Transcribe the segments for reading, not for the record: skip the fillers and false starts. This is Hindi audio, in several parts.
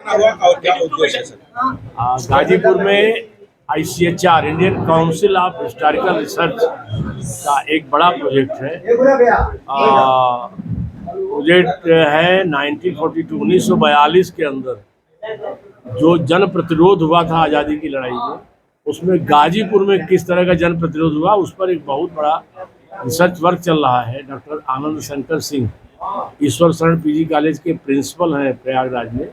हुआ और क्या उद्देश्य है सर? गाजीपुर में ICHR Indian council of historical research का एक बड़ा प्रोजेक्ट है। प्रोजेक्ट है 1942 के अंदर जो जन प्रतिरोध हुआ था आज़ादी की लड़ाई में, उसमें गाजीपुर में किस तरह का जन प्रतिरोध हुआ उस पर एक बहुत बड़ा रिसर्च वर्क चल रहा है। डॉक्टर आनंद शंकर सिंह ईश्वर शरण PG कॉलेज के प्रिंसिपल हैं प्रयागराज में,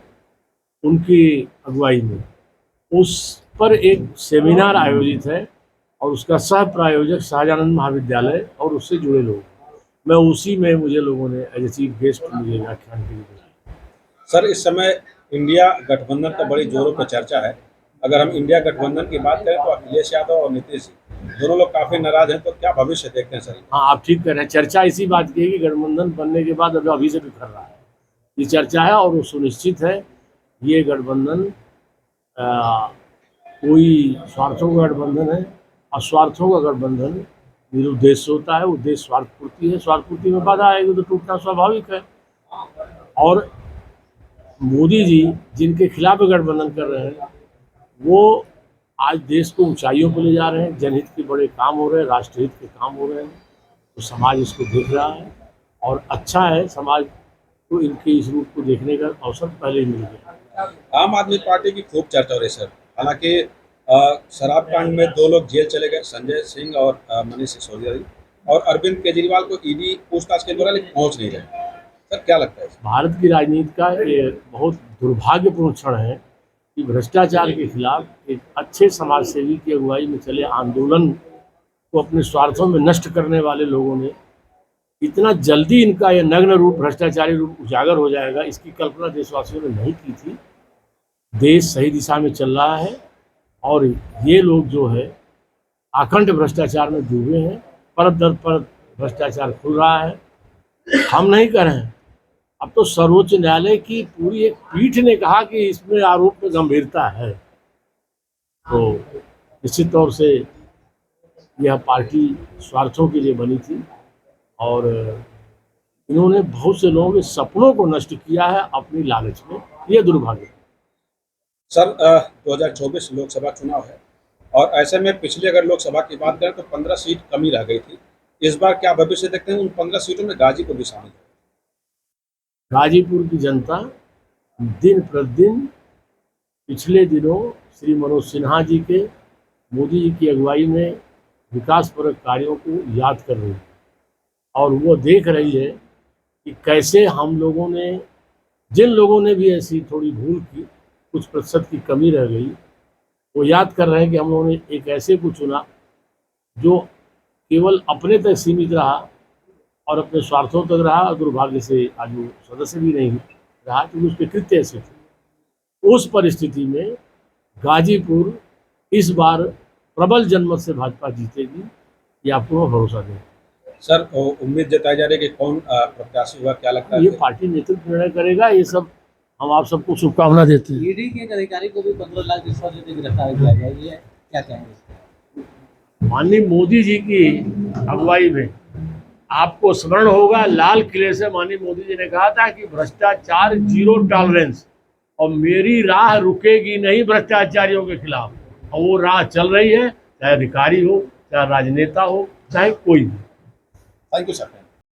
उनकी अगुवाई में उस पर एक सेमिनार आयोजित है और उसका सह प्रायोजक शाहजानंद महाविद्यालय और उससे जुड़े लोग। मैं उसी में मुझे लोगों ने एज ए चीफ गेस्ट मुझे व्याख्यान के लिए बुलाया। सर, इस समय इंडिया गठबंधन का बड़ी जोरों पर चर्चा है। अगर हम इंडिया गठबंधन की बात करें तो अखिलेश यादव और नीतीश दोनों लोग काफी नाराज हैं, तो क्या भविष्य देखते हैं सर? हाँ, आप ठीक कह रहे हैं। चर्चा इसी बात की है कि गठबंधन बनने के बाद अभी से बिखर रहा है, ये चर्चा है और वो सुनिश्चित है। ये गठबंधन कोई स्वार्थों का गठबंधन है, अस्वार्थों का गठबंधन निरुद्देश्य होता है। उद्देश्य स्वार्थ पूर्ति है, स्वार्थ पूर्ति में बाधा आएगी तो टूटना स्वाभाविक है। और मोदी जी जिनके खिलाफ गठबंधन कर रहे हैं वो आज देश को ऊंचाइयों पर ले जा रहे हैं, जनहित के बड़े काम हो रहे हैं, राष्ट्रहित के काम हो रहे हैं, तो समाज इसको देख रहा है और अच्छा है। समाज को इनके इस रूप को देखने का अवसर पहले ही मिल गया। आम आदमी पार्टी की खूब चर्चा हो रही है सर। हालांकि शराब कांड में 2 लोग जेल चले गए, संजय सिंह और मनीष सिसोदिया, और अरविंद केजरीवाल को ईडी पूछताछ के दौरान पहुंच नहीं रहे। सर, क्या लगता है? भारत की राजनीति का ये बहुत दुर्भाग्यपूर्ण क्षण है कि भ्रष्टाचार के खिलाफ एक अच्छे समाजसेवी की अगुवाई में चले आंदोलन को अपने स्वार्थों में नष्ट करने वाले लोगों ने इतना जल्दी इनका यह नग्न रूप, भ्रष्टाचारी रूप उजागर हो जाएगा, इसकी कल्पना देशवासियों ने नहीं की थी। देश सही दिशा में चल रहा है और ये लोग जो है अखंड भ्रष्टाचार में डूबे हैं। परत दर परत भ्रष्टाचार खुल रहा है। हम नहीं कर रहे हैं, अब तो सर्वोच्च न्यायालय की पूरी एक पीठ ने कहा कि इसमें आरोप में गंभीरता है। तो निश्चित तौर से यह पार्टी स्वार्थों के लिए बनी थी और इन्होंने बहुत से लोगों के सपनों को नष्ट किया है अपनी लालच में। यह दुर्भाग्य है। सर, 2024 लोकसभा चुनाव है और ऐसे में पिछले अगर लोकसभा की बात करें तो 15 सीट कमी रह गई थी। इस बार क्या भविष्य देखते हैं? उन 15 सीटों में गाजीपुर भी शामिल है। गाजीपुर की जनता दिन प्रतिदिन पिछले दिनों श्री मनोज सिन्हा जी के, मोदी जी की अगुवाई में विकासपरक कार्यों को याद कर रही है और वो देख रही है कि कैसे हम लोगों ने, जिन लोगों ने भी ऐसी थोड़ी भूल की, कुछ प्रतिशत की कमी रह गई, वो याद कर रहे हैं कि हम लोगों ने एक ऐसे को चुना जो केवल अपने तक सीमित रहा और अपने स्वार्थों तक रहा और दुर्भाग्य से आज वो सदस्य भी नहीं रहा क्योंकि उसके कृत्य ऐसे थे। उस परिस्थिति में गाजीपुर इस बार प्रबल जनमत से भाजपा जीतेगी, ये आपको भरोसा दें। सर, उम्मीद जताई जा रही है कि कौन प्रत्याशी हुआ, क्या लगता है? ये पार्टी नेतृत्व निर्णय करेगा। ये सब हम आप सबको शुभकामना देते हैं। ईडी के एक अधिकारी को भी 15 लाख रिश्वत देते गिरफ्तार किया गया, ये क्या कहेंगे? माननीय मोदी जी की अगुवाई में आपको स्मरण होगा, लाल किले से माननीय मोदी जी ने कहा था कि भ्रष्टाचार 0 टॉलरेंस और मेरी राह रुकेगी नहीं भ्रष्टाचारियों के खिलाफ। और वो राह चल रही है, चाहे अधिकारी हो, चाहे राजनेता हो, चाहे कोई भी। Thank you sir.